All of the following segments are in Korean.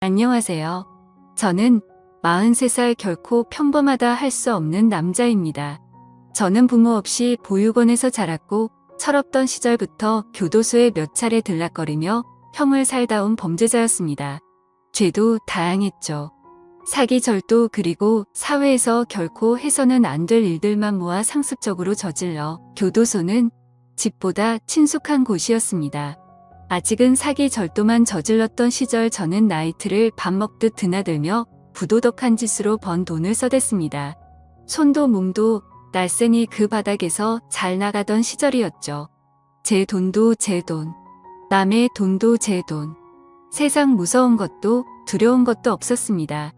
안녕하세요. 저는 43살 결코 평범하다 할 수 없는 남자입니다. 저는 부모 없이 보육원에서 자랐고 철없던 시절부터 교도소에 몇 차례 들락거리며 형을 살다 온 범죄자였습니다. 죄도 다양했죠. 사기, 절도, 그리고 사회에서 결코 해서는 안 될 일들만 모아 상습적으로 저질러 교도소는 집보다 친숙한 곳이었습니다. 아직은 사기, 절도만 저질렀던 시절 저는 나이트를 밥 먹듯 드나들며 부도덕한 짓으로 번 돈을 써댔습니다. 손도 몸도 날쌘이 그 바닥에서 잘 나가던 시절이었죠. 제 돈도 제 돈, 남의 돈도 제 돈. 세상 무서운 것도 두려운 것도 없었습니다.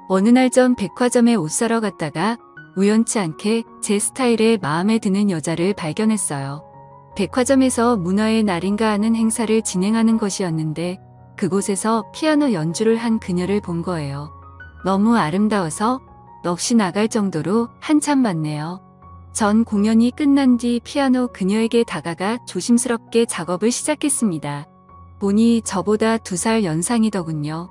어느 날 전 백화점에 옷 사러 갔다가 우연치 않게 제 스타일에 마음에 드는 여자를 발견했어요. 백화점에서 문화의 날인가 하는 행사를 진행하는 것이었는데 그곳에서 피아노 연주를 한 그녀를 본 거예요. 너무 아름다워서 넋이 나갈 정도로 한참 봤네요. 전 공연이 끝난 뒤 피아노 그녀에게 다가가 조심스럽게 작업을 시작했습니다. 보니 저보다 2살 연상이더군요.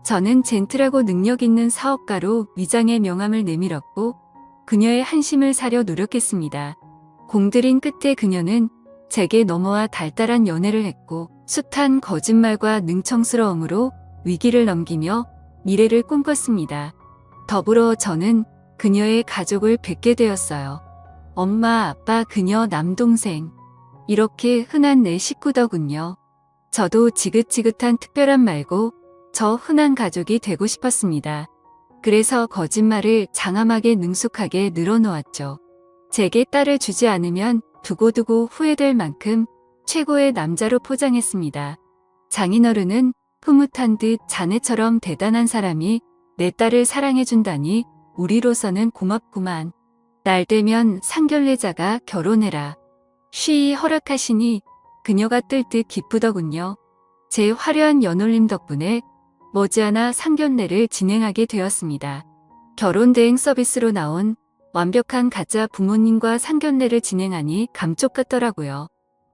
저는 젠틀하고 능력 있는 사업가로 위장의 명함을 내밀었고 그녀의 한심을 사려 노력했습니다. 공들인 끝에 그녀는 제게 넘어와 달달한 연애를 했고 숱한 거짓말과 능청스러움으로 위기를 넘기며 미래를 꿈꿨습니다. 더불어 저는 그녀의 가족을 뵙게 되었어요. 엄마, 아빠, 그녀 남동생. 이렇게 흔한 내 식구더군요. 저도 지긋지긋한 특별한 말고 저 흔한 가족이 되고 싶었습니다. 그래서 거짓말을 장함하게 능숙하게 늘어놓았죠. 제게 딸을 주지 않으면 두고두고 후회될 만큼 최고의 남자로 포장했습니다. 장인어른은 흐뭇한 듯 자네처럼 대단한 사람이 내 딸을 사랑해준다니 우리로서는 고맙구만. 날 되면 상견례자가 결혼해라. 쉬이 허락하시니 그녀가 뜰 듯 기쁘더군요. 제 화려한 연홀림 덕분에 머지않아 상견례를 진행하게 되었습니다. 결혼 대행 서비스로 나온 완벽한 가짜 부모님과 상견례를 진행하니 감쪽 같더라고요.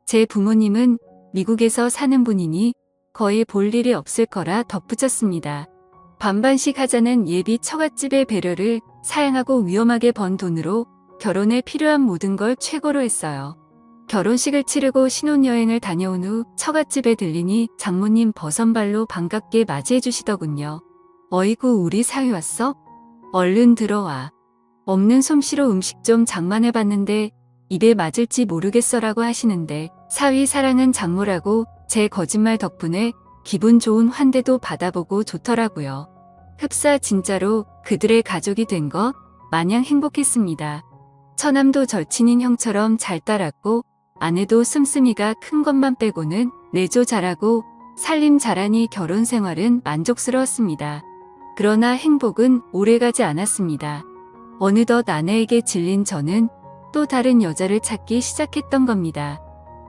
제 부모님은 미국에서 사는 분이니 거의 볼 일이 없을 거라 덧붙였습니다. 반반씩 하자는 예비 처갓집의 배려를 사양하고 위험하게 번 돈으로 결혼에 필요한 모든 걸 최고로 했어요. 결혼식을 치르고 신혼여행을 다녀온 후 처갓집에 들리니 장모님 버선발로 반갑게 맞이해 주시더군요. 어이구, 우리 사위 왔어? 얼른 들어와. 없는 솜씨로 음식 좀 장만해봤는데 입에 맞을지 모르겠어라고 하시는데 사위 사랑은 장모라고 제 거짓말 덕분에 기분 좋은 환대도 받아보고 좋더라고요. 흡사 진짜로 그들의 가족이 된 것 마냥 행복했습니다. 처남도 절친인 형처럼 잘 따랐고 아내도 씀씀이가 큰 것만 빼고는 내조 잘하고 살림 잘하니 결혼 생활은 만족스러웠습니다. 그러나 행복은 오래가지 않았습니다. 어느덧 아내에게 질린 저는 또 다른 여자를 찾기 시작했던 겁니다.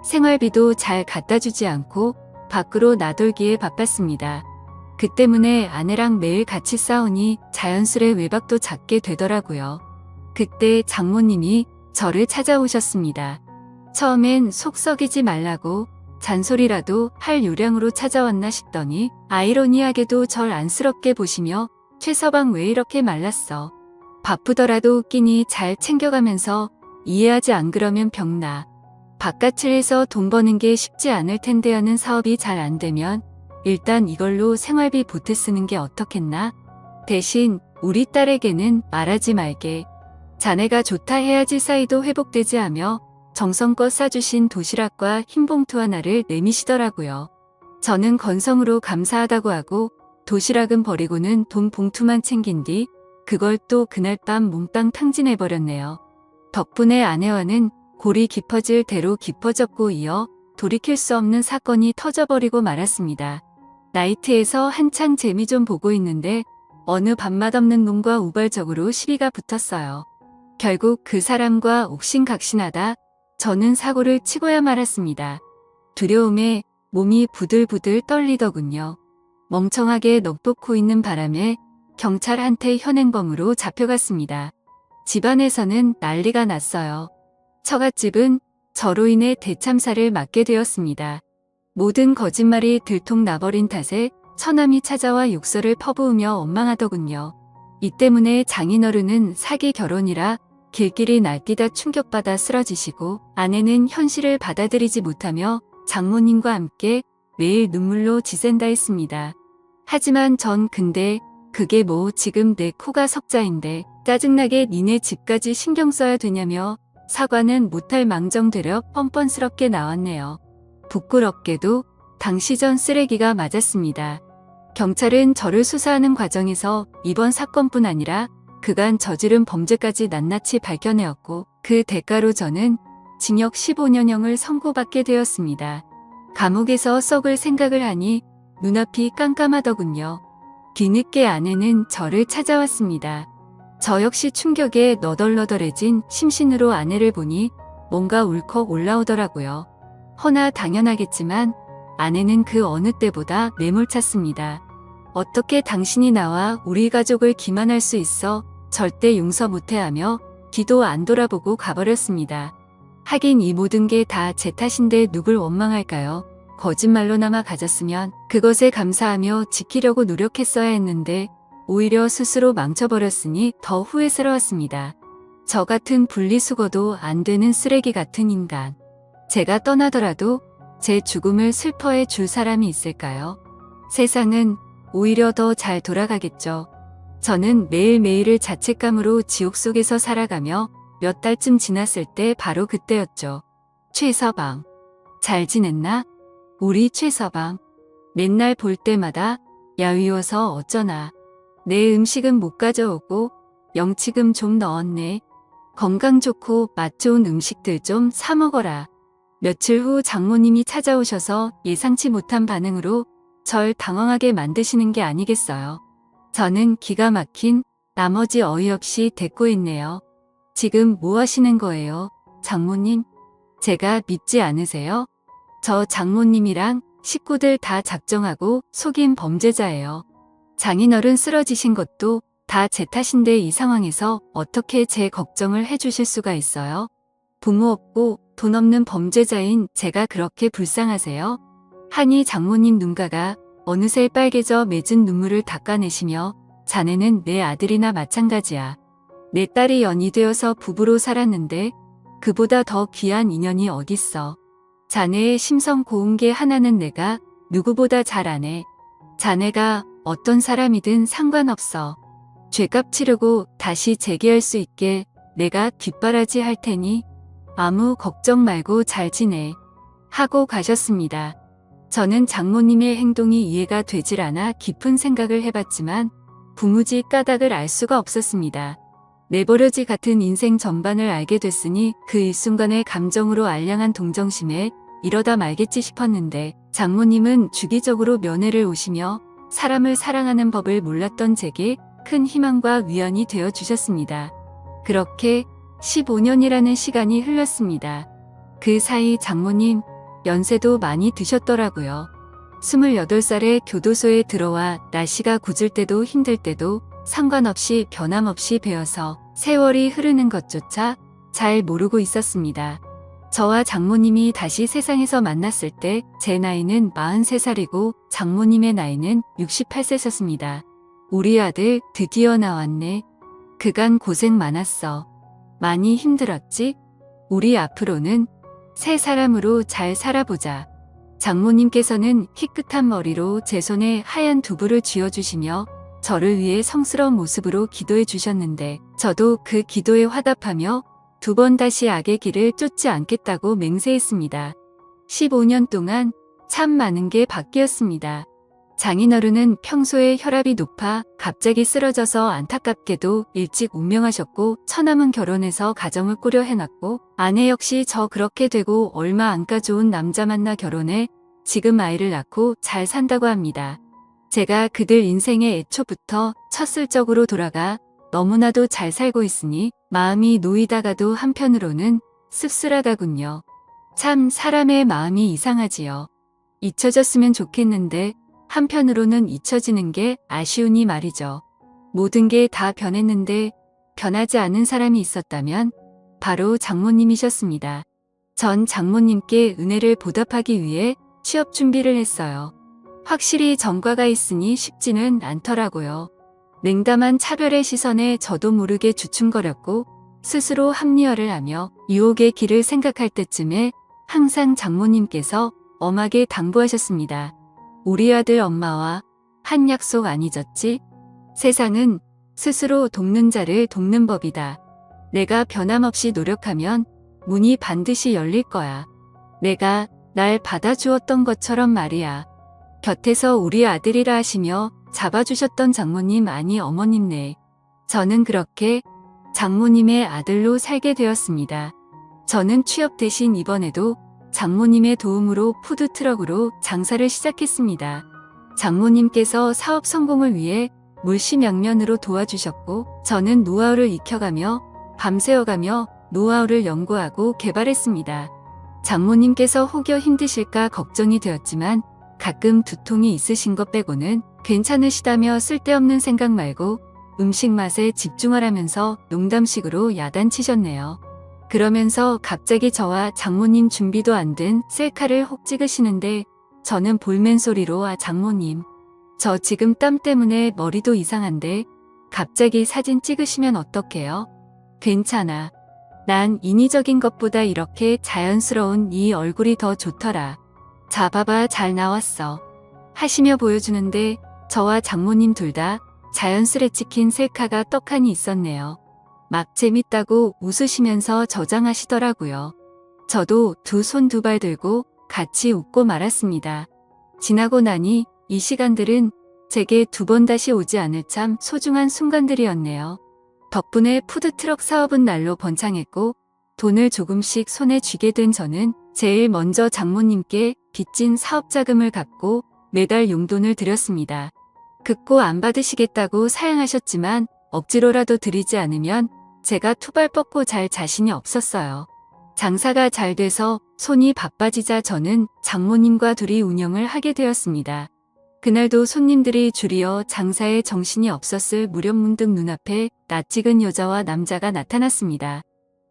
생활비도 잘 갖다주지 않고 밖으로 나돌기에 바빴습니다. 그 때문에 아내랑 매일 같이 싸우니 자연스레 외박도 잦게 되더라고요. 그때 장모님이 저를 찾아오셨습니다. 처음엔 속 썩이지 말라고 잔소리라도 할 요량으로 찾아왔나 싶더니 아이러니하게도 절 안쓰럽게 보시며 최서방 왜 이렇게 말랐어? 바쁘더라도 끼니 잘 챙겨가면서 이해하지 안 그러면 병나. 바깥을 해서 돈 버는 게 쉽지 않을 텐데 하는 사업이 잘 안 되면 일단 이걸로 생활비 보태 쓰는 게 어떻겠나? 대신 우리 딸에게는 말하지 말게. 자네가 좋다 해야지 사이도 회복되지 하며 정성껏 싸주신 도시락과 흰 봉투 하나를 내미시더라고요. 저는 건성으로 감사하다고 하고 도시락은 버리고는 돈 봉투만 챙긴 뒤 그걸 또 그날 밤 몽땅 탕진해버렸네요. 덕분에 아내와는 골이 깊어질 대로 깊어졌고 이어 돌이킬 수 없는 사건이 터져버리고 말았습니다. 나이트에서 한창 재미 좀 보고 있는데 어느 밥맛 없는 놈과 우발적으로 시비가 붙었어요. 결국 그 사람과 옥신각신하다 저는 사고를 치고야 말았습니다. 두려움에 몸이 부들부들 떨리더군요. 멍청하게 넋놓고 있는 바람에 경찰한테 현행범으로 잡혀갔습니다. 집안에서는 난리가 났어요. 처갓집은 저로 인해 대참사를 맞게 되었습니다. 모든 거짓말이 들통나버린 탓에 처남이 찾아와 욕설을 퍼부으며 원망하더군요. 이 때문에 장인어른은 사기 결혼이라 길길이 날뛰다 충격받아 쓰러지시고 아내는 현실을 받아들이지 못하며 장모님과 함께 매일 눈물로 지샌다 했습니다. 하지만 전 근데 그게 뭐 지금 내 코가 석자인데 짜증나게 니네 집까지 신경 써야 되냐며 사과는 못할 망정되려 뻔뻔스럽게 나왔네요. 부끄럽게도 당시 전 쓰레기가 맞았습니다. 경찰은 저를 수사하는 과정에서 이번 사건뿐 아니라 그간 저지른 범죄까지 낱낱이 밝혀내었고 그 대가로 저는 징역 15년형을 선고받게 되었습니다. 감옥에서 썩을 생각을 하니 눈앞이 깜깜하더군요. 뒤늦게 아내는 저를 찾아왔습니다. 저 역시 충격에 너덜너덜해진 심신으로 아내를 보니 뭔가 울컥 올라오더라고요. 허나 당연하겠지만 아내는 그 어느 때보다 매몰찼습니다. 어떻게 당신이 나와 우리 가족을 기만할 수 있어 절대 용서 못해 하며 뒤도 안 돌아보고 가버렸습니다. 하긴 이 모든 게 다 제 탓인데 누굴 원망할까요? 거짓말로나마 가졌으면 그것에 감사하며 지키려고 노력했어야 했는데 오히려 스스로 망쳐버렸으니 더 후회스러웠습니다. 저 같은 분리수거도 안 되는 쓰레기 같은 인간. 제가 떠나더라도 제 죽음을 슬퍼해 줄 사람이 있을까요? 세상은 오히려 더 잘 돌아가겠죠. 저는 매일매일을 자책감으로 지옥 속에서 살아가며 몇 달쯤 지났을 때 바로 그때였죠. 최서방. 잘 지냈나? 우리 최서방. 맨날 볼 때마다 야위어서 어쩌나. 내 음식은 못 가져오고 영치금 좀 넣었네. 건강 좋고 맛 좋은 음식들 좀 사 먹어라. 며칠 후 장모님이 찾아오셔서 예상치 못한 반응으로 절 당황하게 만드시는 게 아니겠어요. 저는 기가 막힌 나머지 어이없이 대꾸했네요. 지금 뭐 하시는 거예요, 장모님? 제가 믿지 않으세요? 저 장모님이랑 식구들 다 작정하고 속인 범죄자예요. 장인어른 쓰러지신 것도 다 제 탓인데 이 상황에서 어떻게 제 걱정을 해주실 수가 있어요? 부모 없고 돈 없는 범죄자인 제가 그렇게 불쌍하세요? 하니 장모님 눈가가 어느새 빨개져 맺은 눈물을 닦아내시며 자네는 내 아들이나 마찬가지야. 내 딸이 연이 되어서 부부로 살았는데 그보다 더 귀한 인연이 어딨어. 자네의 심성 고운 게 하나는 내가 누구보다 잘 아네. 자네가 어떤 사람이든 상관없어. 죄값 치르고 다시 재기할 수 있게 내가 뒷바라지 할 테니 아무 걱정 말고 잘 지내. 하고 가셨습니다. 저는 장모님의 행동이 이해가 되질 않아 깊은 생각을 해봤지만 부무지 까닭을 알 수가 없었습니다. 내버려지 같은 인생 전반을 알게 됐으니 그 일순간의 감정으로 알량한 동정심에 이러다 말겠지 싶었는데 장모님은 주기적으로 면회를 오시며 사람을 사랑하는 법을 몰랐던 제게 큰 희망과 위안이 되어 주셨습니다. 그렇게 15년이라는 시간이 흘렀습니다. 그 사이 장모님 연세도 많이 드셨더라고요. 28살에 교도소에 들어와 날씨가 굳을 때도 힘들 때도 상관없이 변함없이 배워서 세월이 흐르는 것조차 잘 모르고 있었습니다. 저와 장모님이 다시 세상에서 만났을 때 제 나이는 43살이고 장모님의 나이는 68세셨습니다. 우리 아들 드디어 나왔네. 그간 고생 많았어. 많이 힘들었지? 우리 앞으로는 새 사람으로 잘 살아보자. 장모님께서는 희끗한 머리로 제 손에 하얀 두부를 쥐어주시며 저를 위해 성스러운 모습으로 기도해 주셨는데 저도 그 기도에 화답하며 두 번 다시 악의 길을 쫓지 않겠다고 맹세했습니다. 15년 동안 참 많은 게 바뀌었습니다. 장인어른은 평소에 혈압이 높아 갑자기 쓰러져서 안타깝게도 일찍 운명하셨고 처남은 결혼해서 가정을 꾸려 해놨고 아내 역시 저 그렇게 되고 얼마 안 가 좋은 남자 만나 결혼해 지금 아이를 낳고 잘 산다고 합니다. 제가 그들 인생의 애초부터 첫 슬적으로 돌아가 너무나도 잘 살고 있으니 마음이 놓이다가도 한편으로는 씁쓸하다군요. 참 사람의 마음이 이상하지요. 잊혀졌으면 좋겠는데 한편으로는 잊혀지는 게 아쉬우니 말이죠. 모든 게 다 변했는데 변하지 않은 사람이 있었다면 바로 장모님이셨습니다. 전 장모님께 은혜를 보답하기 위해 취업 준비를 했어요. 확실히 전과가 있으니 쉽지는 않더라고요. 냉담한 차별의 시선에 저도 모르게 주춤거렸고 스스로 합리화를 하며 유혹의 길을 생각할 때쯤에 항상 장모님께서 엄하게 당부하셨습니다. 우리 아들 엄마와 한 약속 안 잊었지? 세상은 스스로 돕는 자를 돕는 법이다. 내가 변함없이 노력하면 문이 반드시 열릴 거야. 내가 날 받아주었던 것처럼 말이야. 곁에서 우리 아들이라 하시며 잡아주셨던 장모님 아니 어머님네. 저는 그렇게 장모님의 아들로 살게 되었습니다. 저는 취업 대신 이번에도 장모님의 도움으로 푸드트럭으로 장사를 시작했습니다. 장모님께서 사업 성공을 위해 물심양면으로 도와주셨고 저는 노하우를 익혀가며 밤새워가며 노하우를 연구하고 개발했습니다. 장모님께서 혹여 힘드실까 걱정이 되었지만 가끔 두통이 있으신 것 빼고는 괜찮으시다며 쓸데없는 생각 말고 음식 맛에 집중하라면서 농담식으로 야단치셨네요. 그러면서 갑자기 저와 장모님 준비도 안 된 셀카를 혹 찍으시는데 저는 볼멘 소리로 장모님. 저 지금 땀 때문에 머리도 이상한데 갑자기 사진 찍으시면 어떡해요? 괜찮아. 난 인위적인 것보다 이렇게 자연스러운 이 얼굴이 더 좋더라. 자 봐봐 잘 나왔어. 하시며 보여주는데 저와 장모님 둘 다 자연스레 찍힌 셀카가 떡하니 있었네요. 막 재밌다고 웃으시면서 저장하시더라고요. 저도 두 손 두 발 들고 같이 웃고 말았습니다. 지나고 나니 이 시간들은 제게 두 번 다시 오지 않을 참 소중한 순간들이었네요. 덕분에 푸드트럭 사업은 날로 번창했고 돈을 조금씩 손에 쥐게 된 저는 제일 먼저 장모님께 빚진 사업 자금을 갚고 매달 용돈을 드렸습니다. 극고 안 받으시겠다고 사양하셨지만 억지로라도 드리지 않으면 제가 투발 뻗고 잘 자신이 없었어요. 장사가 잘 돼서 손이 바빠지자 저는 장모님과 둘이 운영을 하게 되었습니다. 그날도 손님들이 줄이어 장사에 정신이 없었을 무렵 문득 눈앞에 낯익은 여자와 남자가 나타났습니다.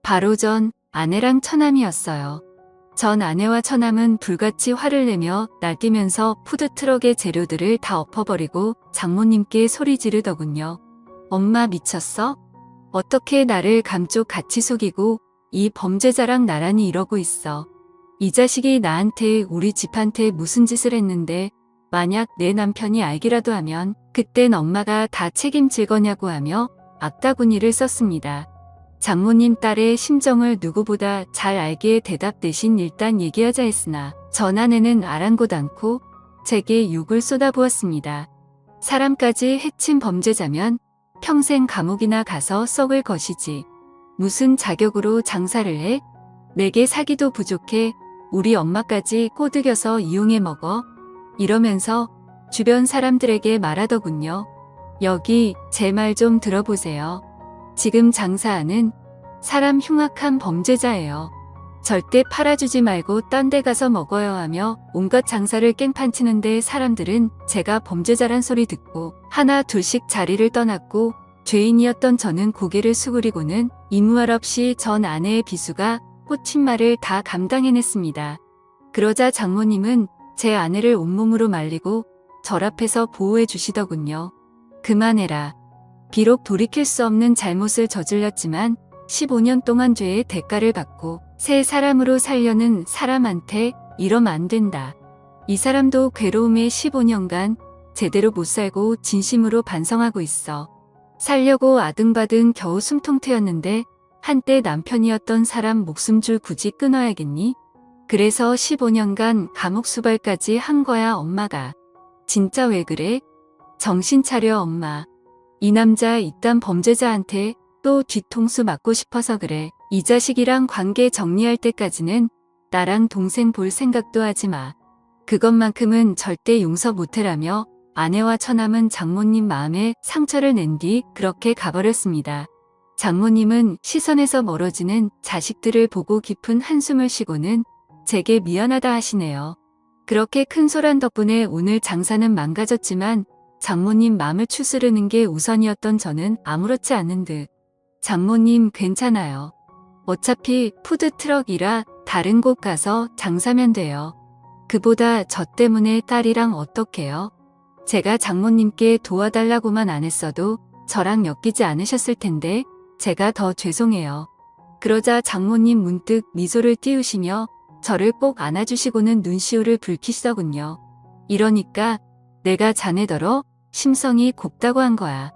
바로 전 아내랑 처남이었어요. 전 아내와 처남은 불같이 화를 내며 날뛰면서 푸드트럭의 재료들을 다 엎어버리고 장모님께 소리 지르더군요. 엄마 미쳤어? 어떻게 나를 감쪽 같이 속이고 이 범죄자랑 나란히 이러고 있어. 이 자식이 나한테 우리 집한테 무슨 짓을 했는데 만약 내 남편이 알기라도 하면 그땐 엄마가 다 책임질 거냐고 하며 악다구니를 썼습니다. 장모님 딸의 심정을 누구보다 잘 알기에 대답 대신 일단 얘기하자 했으나 전 아내는 아랑곳 않고 제게 욕을 쏟아부었습니다. 사람까지 해친 범죄자면 평생 감옥이나 가서 썩을 것이지. 무슨 자격으로 장사를 해? 내게 사기도 부족해 우리 엄마까지 꼬드겨서 이용해 먹어? 이러면서 주변 사람들에게 말하더군요. 여기 제 말 좀 들어보세요. 지금 장사하는 사람 흉악한 범죄자예요. 절대 팔아주지 말고 딴 데 가서 먹어요 하며 온갖 장사를 깽판치는데 사람들은 제가 범죄자란 소리 듣고 하나 둘씩 자리를 떠났고 죄인이었던 저는 고개를 수그리고는 이무할 없이 전 아내의 비수가 꽂힌 말을 다 감당해냈습니다. 그러자 장모님은 제 아내를 온몸으로 말리고 절 앞에서 보호해 주시더군요. 그만해라. 비록 돌이킬 수 없는 잘못을 저질렀지만 15년 동안 죄의 대가를 받고 새 사람으로 살려는 사람한테 이러면 안 된다. 이 사람도 괴로움에 15년간 제대로 못 살고 진심으로 반성하고 있어. 살려고 아등바등 겨우 숨통 트였는데 한때 남편이었던 사람 목숨 줄 굳이 끊어야겠니? 그래서 15년간 감옥 수발까지 한 거야 엄마가. 진짜 왜 그래? 정신 차려 엄마. 이 남자 이딴 범죄자한테 또 뒤통수 맞고 싶어서 그래. 이 자식이랑 관계 정리할 때까지는 나랑 동생 볼 생각도 하지 마. 그것만큼은 절대 용서 못해라며 아내와 처남은 장모님 마음에 상처를 낸 뒤 그렇게 가버렸습니다. 장모님은 시선에서 멀어지는 자식들을 보고 깊은 한숨을 쉬고는 제게 미안하다 하시네요. 그렇게 큰 소란 덕분에 오늘 장사는 망가졌지만 장모님 마음을 추스르는 게 우선이었던 저는 아무렇지 않은 듯. 장모님 괜찮아요. 어차피 푸드트럭이라 다른 곳 가서 장사면 돼요. 그보다 저 때문에 딸이랑 어떡해요? 제가 장모님께 도와달라고만 안 했어도 저랑 엮이지 않으셨을 텐데 제가 더 죄송해요. 그러자 장모님 문득 미소를 띄우시며 저를 꼭 안아주시고는 눈시울을 붉히시더군요. 이러니까 내가 자네더러 심성이 곱다고 한 거야.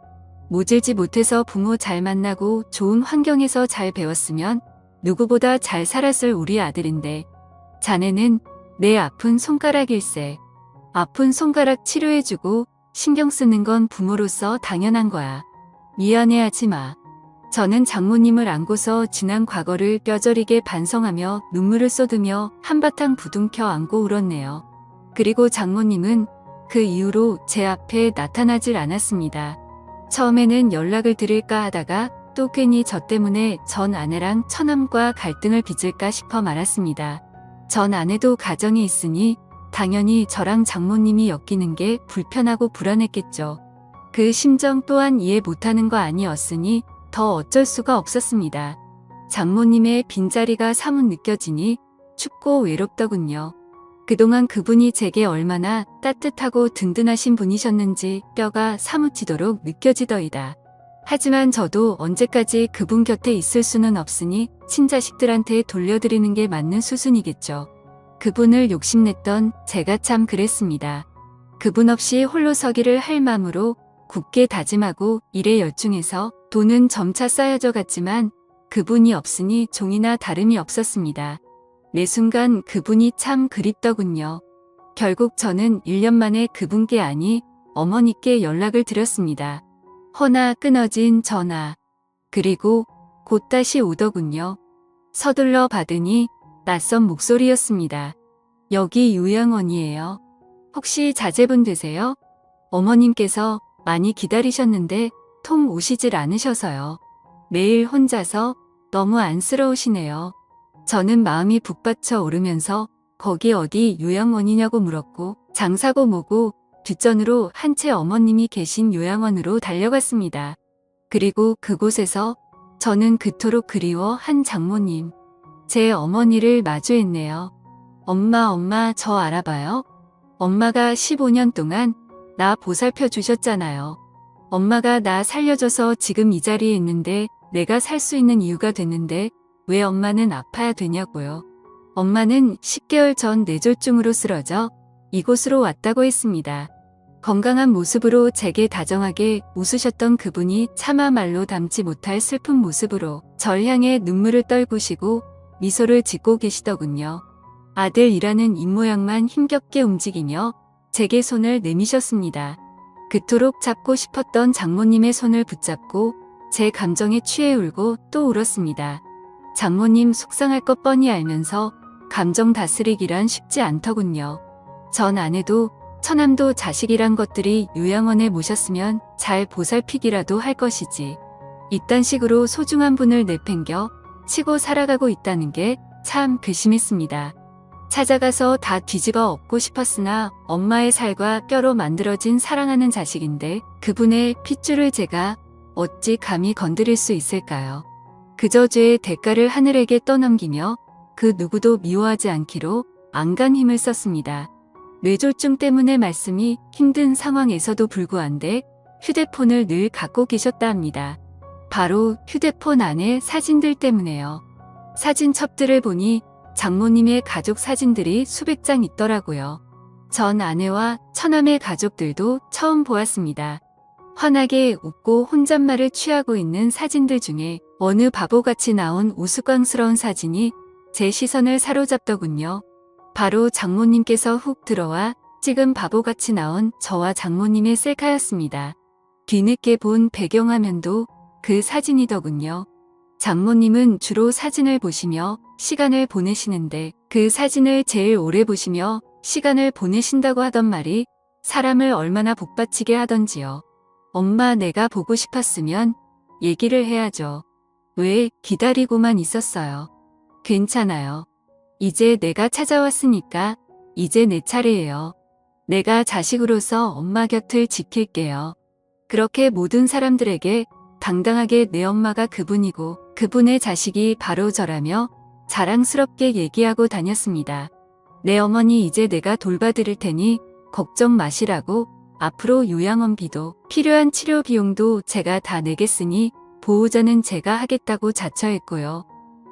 모질지 못해서 부모 잘 만나고 좋은 환경에서 잘 배웠으면 누구보다 잘 살았을 우리 아들인데 자네는 내 아픈 손가락일세. 아픈 손가락 치료해주고 신경 쓰는 건 부모로서 당연한 거야. 미안해하지 마. 저는 장모님을 안고서 지난 과거를 뼈저리게 반성하며 눈물을 쏟으며 한바탕 부둥켜 안고 울었네요. 그리고 장모님은 그 이후로 제 앞에 나타나질 않았습니다. 처음에는 연락을 드릴까 하다가 또 괜히 저 때문에 전 아내랑 처남과 갈등을 빚을까 싶어 말았습니다. 전 아내도 가정이 있으니 당연히 저랑 장모님이 엮이는 게 불편하고 불안했겠죠. 그 심정 또한 이해 못하는 거 아니었으니 더 어쩔 수가 없었습니다. 장모님의 빈자리가 사뭇 느껴지니 춥고 외롭더군요. 그동안 그분이 제게 얼마나 따뜻하고 든든하신 분이셨는지 뼈가 사무치도록 느껴지더이다. 하지만 저도 언제까지 그분 곁에 있을 수는 없으니 친자식들한테 돌려드리는 게 맞는 수순이겠죠. 그분을 욕심냈던 제가 참 그랬습니다. 그분 없이 홀로 서기를 할 마음으로 굳게 다짐하고 일에 열중해서 돈은 점차 쌓여져 갔지만 그분이 없으니 종이나 다름이 없었습니다. 매 순간 그분이 참 그립더군요. 결국 저는 1년 만에 그분께 아니 어머니께 연락을 드렸습니다. 허나 끊어진 전화. 그리고 곧 다시 오더군요. 서둘러 받으니 낯선 목소리였습니다. 여기 요양원이에요. 혹시 자제분 되세요? 어머님께서 많이 기다리셨는데 통 오시질 않으셔서요. 매일 혼자서 너무 안쓰러우시네요. 저는 마음이 북받쳐 오르면서 거기 어디 요양원이냐고 물었고 장사고 뭐고 뒷전으로 한 채 어머님이 계신 요양원으로 달려갔습니다. 그리고 그곳에서 저는 그토록 그리워한 장모님, 제 어머니를 마주했네요. 엄마 저 알아봐요? 엄마가 15년 동안 나 보살펴 주셨잖아요. 엄마가 나 살려줘서 지금 이 자리에 있는데 내가 살 수 있는 이유가 됐는데 왜 엄마는 아파야 되냐고요. 엄마는 10개월 전 뇌졸중으로 쓰러져 이곳으로 왔다고 했습니다. 건강한 모습으로 제게 다정하게 웃으셨던 그분이 차마 말로 담지 못할 슬픈 모습으로 절 향해 눈물을 떨구시고 미소를 짓고 계시더군요. 아들이라는 입모양만 힘겹게 움직이며 제게 손을 내미셨습니다. 그토록 잡고 싶었던 장모님의 손을 붙잡고 제 감정에 취해 울고 또 울었습니다. 장모님 속상할 것 뻔히 알면서 감정 다스리기란 쉽지 않더군요. 전 아내도 처남도 자식이란 것들이 요양원에 모셨으면 잘 보살피기라도 할 것이지. 이딴 식으로 소중한 분을 내팽겨 치고 살아가고 있다는 게 참 괘씸했습니다. 찾아가서 다 뒤집어 엎고 싶었으나 엄마의 살과 뼈로 만들어진 사랑하는 자식인데 그분의 핏줄을 제가 어찌 감히 건드릴 수 있을까요? 그저 죄의 대가를 하늘에게 떠넘기며 그 누구도 미워하지 않기로 안간 힘을 썼습니다. 뇌졸중 때문에 말씀이 힘든 상황에서도 불구한데 휴대폰을 늘 갖고 계셨다 합니다. 바로 휴대폰 안에 사진들 때문에요. 사진첩들을 보니 장모님의 가족 사진들이 수백 장 있더라고요. 전 아내와 처남의 가족들도 처음 보았습니다. 환하게 웃고 혼잣말을 취하고 있는 사진들 중에 어느 바보같이 나온 우스꽝스러운 사진이 제 시선을 사로잡더군요. 바로 장모님께서 훅 들어와 찍은 바보같이 나온 저와 장모님의 셀카였습니다. 뒤늦게 본 배경화면도 그 사진이더군요. 장모님은 주로 사진을 보시며 시간을 보내시는데 그 사진을 제일 오래 보시며 시간을 보내신다고 하던 말이 사람을 얼마나 복받치게 하던지요. 엄마 내가 보고 싶었으면 얘기를 해야죠. 왜 기다리고만 있었어요. 괜찮아요. 이제 내가 찾아왔으니까 이제 내 차례예요. 내가 자식으로서 엄마 곁을 지킬게요. 그렇게 모든 사람들에게 당당하게 내 엄마가 그분이고 그분의 자식이 바로 저라며 자랑스럽게 얘기하고 다녔습니다. 내 어머니 이제 내가 돌봐드릴 테니 걱정 마시라고 앞으로 요양원비도 필요한 치료 비용도 제가 다 내겠으니 보호자는 제가 하겠다고 자처했고요.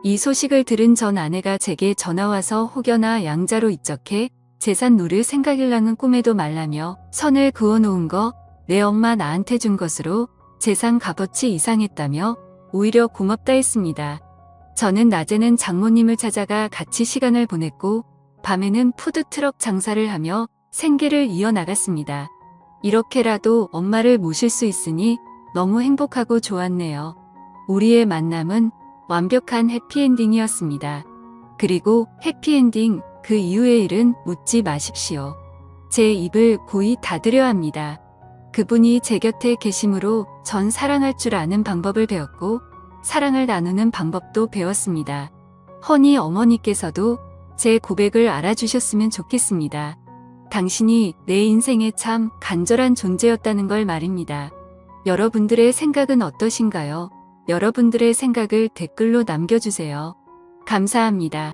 이 소식을 들은 전 아내가 제게 전화와서 혹여나 양자로 입적해 재산 노릴 생각이라는 꿈에도 말라며 선을 그어놓은 거 내 엄마 나한테 준 것으로 재산 값어치 이상했다며 오히려 고맙다 했습니다. 저는 낮에는 장모님을 찾아가 같이 시간을 보냈고 밤에는 푸드트럭 장사를 하며 생계를 이어나갔습니다. 이렇게라도 엄마를 모실 수 있으니 너무 행복하고 좋았네요. 우리의 만남은 완벽한 해피엔딩이었습니다. 그리고 해피엔딩 그 이후의 일은 묻지 마십시오. 제 입을 고이 닫으려 합니다. 그분이 제 곁에 계심으로 전 사랑할 줄 아는 방법을 배웠고 사랑을 나누는 방법도 배웠습니다. 허니 어머니께서도 제 고백을 알아주셨으면 좋겠습니다. 당신이 내 인생에 참 간절한 존재였다는 걸 말입니다. 여러분들의 생각은 어떠신가요? 여러분들의 생각을 댓글로 남겨주세요. 감사합니다.